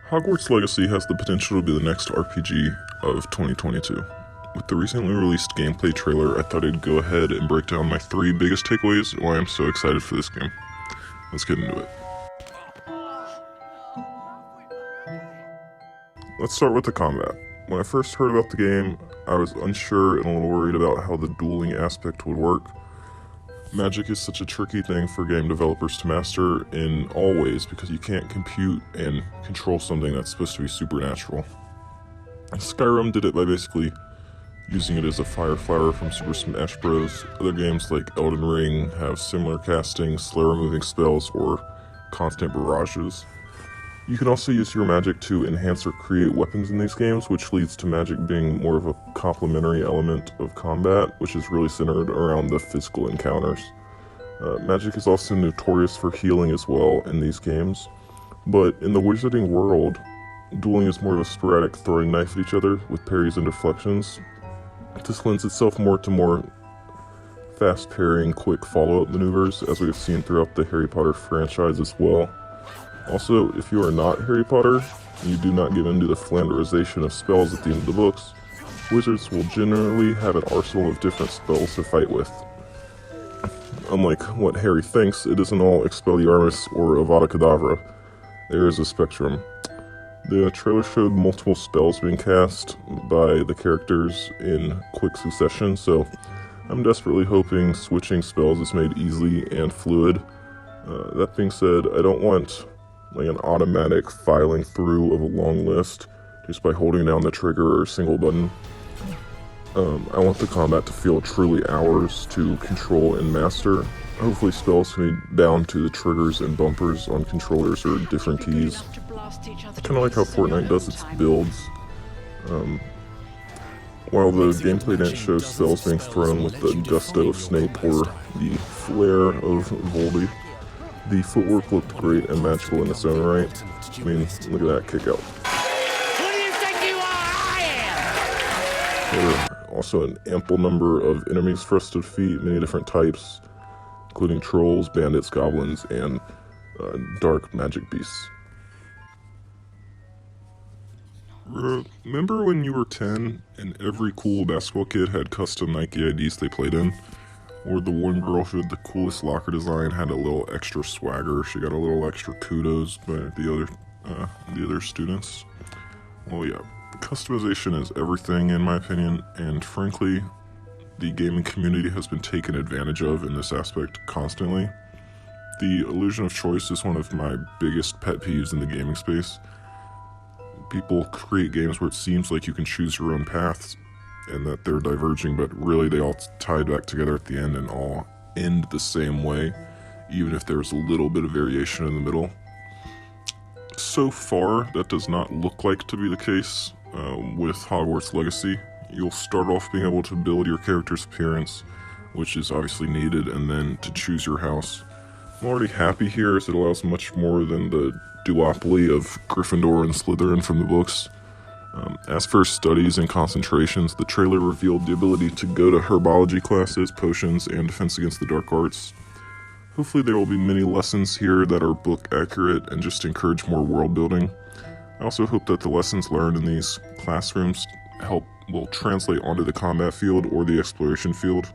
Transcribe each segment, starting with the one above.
Hogwarts Legacy has the potential to be the next RPG of 2022. With the recently released gameplay trailer, I thought I'd go ahead and break down my 3 biggest takeaways and why I'm so excited for this game. Let's get into it. Let's start with the combat. When I first heard about the game, I was unsure and a little worried about how the dueling aspect would work. Magic is such a tricky thing for game developers to master in all ways because you can't compute and control something that's supposed to be supernatural. Skyrim did it by basically using it as a fire flower from Super Smash Bros. Other games like Elden Ring have similar casting, slow removing spells, or constant barrages. You can also use your magic to enhance or create weapons in these games, which leads to magic being more of a complementary element of combat, which is really centered around the physical encounters. Magic is also notorious for healing as well in these games, but in the wizarding world, dueling is more of a sporadic throwing knife at each other with parries and deflections. This lends itself more to more fast parrying, quick follow-up maneuvers, as we have seen throughout the Harry Potter franchise as well. Also, if you are not Harry Potter, and you do not give in to the flanderization of spells at the end of the books, wizards will generally have an arsenal of different spells to fight with. Unlike what Harry thinks, it isn't all Expelliarmus or Avada Kedavra. There is a spectrum. The trailer showed multiple spells being cast by the characters in quick succession, so I'm desperately hoping switching spells is made easy and fluid. That being said, I don't want an automatic filing through of a long list just by holding down the trigger or a single button. I want the combat to feel truly ours to control and master. Hopefully spells can be bound to the triggers and bumpers on controllers or different keys. Kind of like how Fortnite does its builds. While the gameplay didn't show spells being thrown with the gusto of Snape or the flair of Voldy, the footwork looked great and magical in its own right. I mean, look at that kick out. Who do you think you are? I am! There were also an ample number of enemies for us to defeat, many different types, including trolls, bandits, goblins, and dark magic beasts. Remember when you were 10 and every cool basketball kid had custom Nike IDs they played in? Or the one girl who had the coolest locker design had a little extra swagger. She got a little extra kudos by the other students. Well, yeah, customization is everything in my opinion, and frankly, the gaming community has been taken advantage of in this aspect constantly. The illusion of choice is one of my biggest pet peeves in the gaming space. People create games where it seems like you can choose your own paths, and that they're diverging, but really they all tie back together at the end and all end the same way, even if there's a little bit of variation in the middle. So far, that does not look like to be the case with Hogwarts Legacy. You'll start off being able to build your character's appearance, which is obviously needed, and then to choose your house. I'm already happy here as it allows much more than the duopoly of Gryffindor and Slytherin from the books. As for studies and concentrations, the trailer revealed the ability to go to herbology classes, potions, and defense against the dark arts. Hopefully there will be many lessons here that are book accurate and just encourage more world building. I also hope that the lessons learned in these classrooms will translate onto the combat field or the exploration field.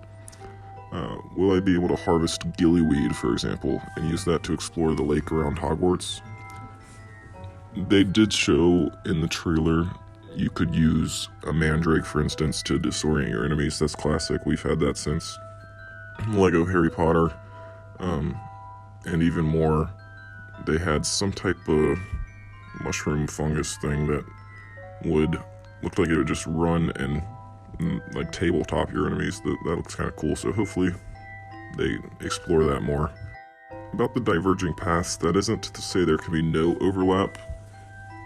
Will I be able to harvest gillyweed, for example, and use that to explore the lake around Hogwarts? They did show in the trailer you could use a mandrake, for instance, to disorient your enemies. That's classic. We've had that since Lego Harry Potter. And even more, they had some type of mushroom fungus thing that would look like it would just run and like tabletop your enemies. That looks kind of cool, so hopefully they explore that more. About the diverging paths, that isn't to say there can be no overlap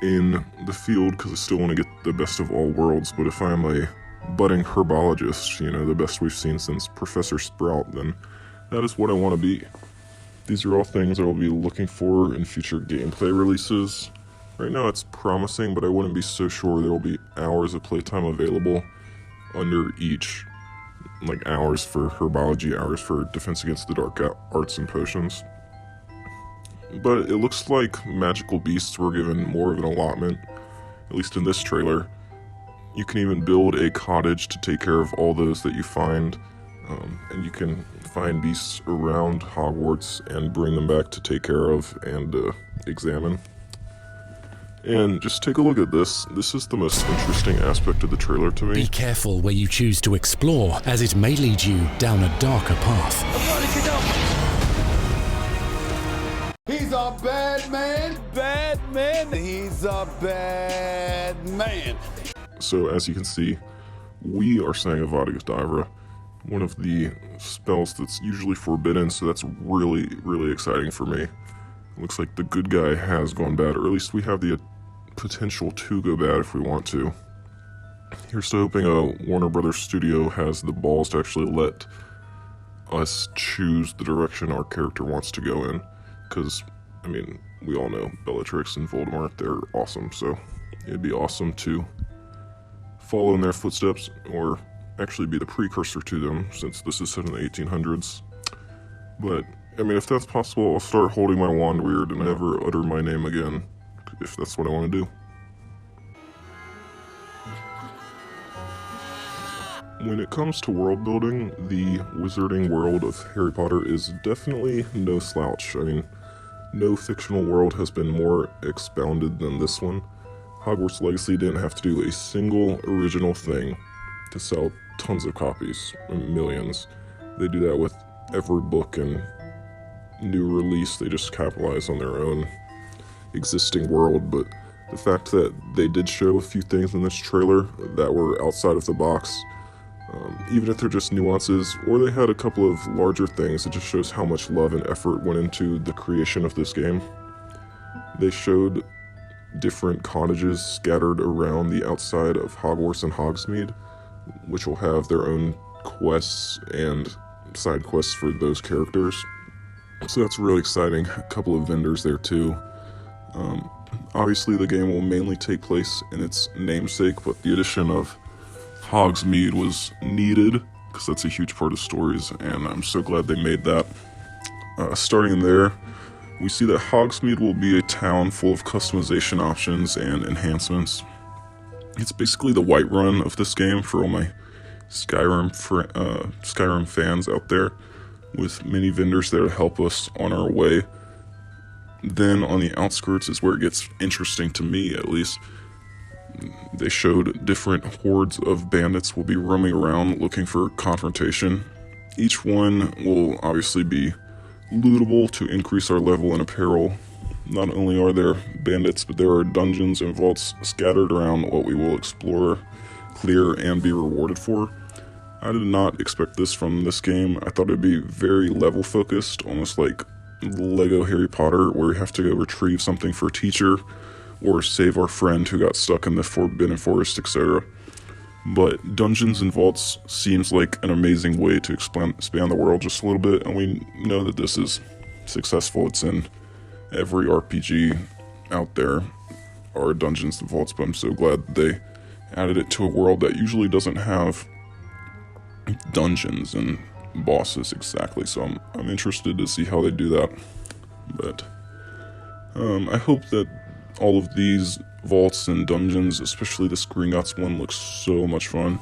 in the field, because I still want to get the best of all worlds, but if I'm a budding herbologist, the best we've seen since Professor Sprout, then that is what I want to be. These are all things I will be looking for in future gameplay releases. Right now it's promising, but I wouldn't be so sure there will be hours of playtime available under each. Like hours for herbology, hours for defense against the dark arts and potions. but it looks like magical beasts were given more of an allotment, at least in this trailer. You can even build a cottage to take care of all those that you find, and you can find beasts around Hogwarts and bring them back to take care of and examine. And just take a look at this. This is the most interesting aspect of the trailer to me. Be careful where you choose to explore, as it may lead you down a darker path. He's a bad man. Bad man. He's a bad man. So as you can see, we are saying Avada Kedavra, one of the spells that's usually forbidden, so that's really, really exciting for me. It looks like the good guy has gone bad, or at least we have the potential to go bad if we want to. Here's to hoping a Warner Brothers studio has the balls to actually let us choose the direction our character wants to go in, because, I mean, we all know Bellatrix and Voldemort, they're awesome, so it'd be awesome to follow in their footsteps, or actually be the precursor to them, since this is set in the 1800s. But, I mean, if that's possible, I'll start holding my wand weird and never utter my name again, if that's what I want to do. When it comes to world building, the wizarding world of Harry Potter is definitely no slouch. I mean, no fictional world has been more expounded than this one. Hogwarts Legacy didn't have to do a single original thing to sell tons of copies, millions. They do that with every book and new release. They just capitalize on their own existing world, but the fact that they did show a few things in this trailer that were outside of the box, even if they're just nuances, or they had a couple of larger things, it just shows how much love and effort went into the creation of this game. They showed different cottages scattered around the outside of Hogwarts and Hogsmeade, which will have their own quests and side quests for those characters. So that's really exciting. A couple of vendors there too. Obviously the game will mainly take place in its namesake, but the addition of Hogsmeade was needed, because that's a huge part of stories, and I'm so glad they made that. Starting there, we see that Hogsmeade will be a town full of customization options and enhancements. It's basically the Whiterun of this game for all my Skyrim fans out there, with many vendors there to help us on our way. Then on the outskirts is where it gets interesting to me, at least. They showed different hordes of bandits will be roaming around looking for confrontation. Each one will obviously be lootable to increase our level in apparel. Not only are there bandits, but there are dungeons and vaults scattered around what we will explore, clear, and be rewarded for. I did not expect this from this game. I thought it'd be very level focused, almost like Lego Harry Potter, where we have to go retrieve something for a teacher, or save our friend who got stuck in the Forbidden Forest, etc. But Dungeons and Vaults seems like an amazing way to expand the world just a little bit, and we know that this is successful. It's in every RPG out there are Dungeons and Vaults, but I'm so glad they added it to a world that usually doesn't have dungeons and bosses exactly, so I'm interested to see how they do that. But I hope that all of these vaults and dungeons, especially this Gringotts one, looks so much fun.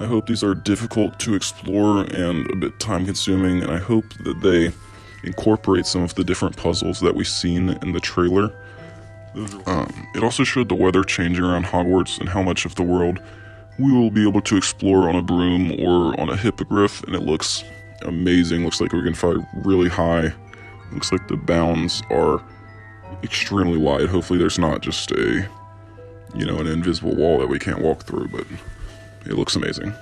I hope these are difficult to explore and a bit time consuming, and I hope that they incorporate some of the different puzzles that we've seen in the trailer. It also showed the weather changing around Hogwarts and how much of the world we will be able to explore on a broom or on a hippogriff, and it looks amazing. Looks like we can fly really high. Looks like the bounds are extremely wide. Hopefully there's not just an invisible wall that we can't walk through, but it looks amazing.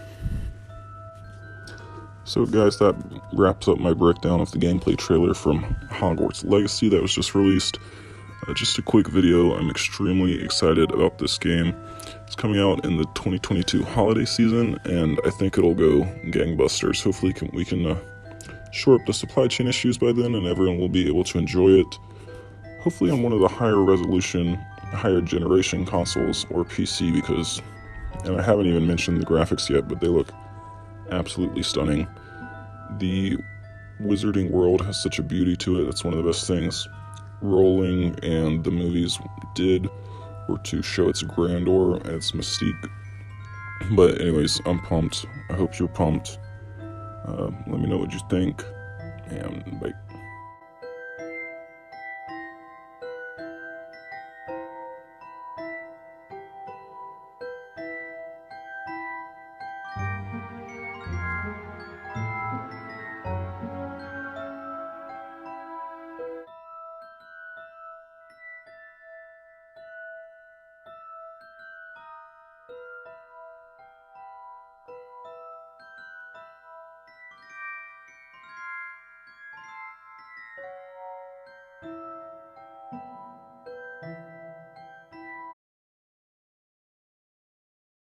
So guys, that wraps up my breakdown of the gameplay trailer from Hogwarts Legacy that was just released. Just a quick video. I'm extremely excited about this game. It's coming out in the 2022 holiday season, and I think it'll go gangbusters. Hopefully we can shore up the supply chain issues by then, and everyone will be able to enjoy it. Hopefully on one of the higher resolution, higher generation consoles or PC, because, and I haven't even mentioned the graphics yet, but they look absolutely stunning. The wizarding world has such a beauty to it. That's one of the best things Rowling and the movies did were to show its grandeur, its mystique. But anyways, I'm pumped. I hope you're pumped. Let me know what you think, and bye.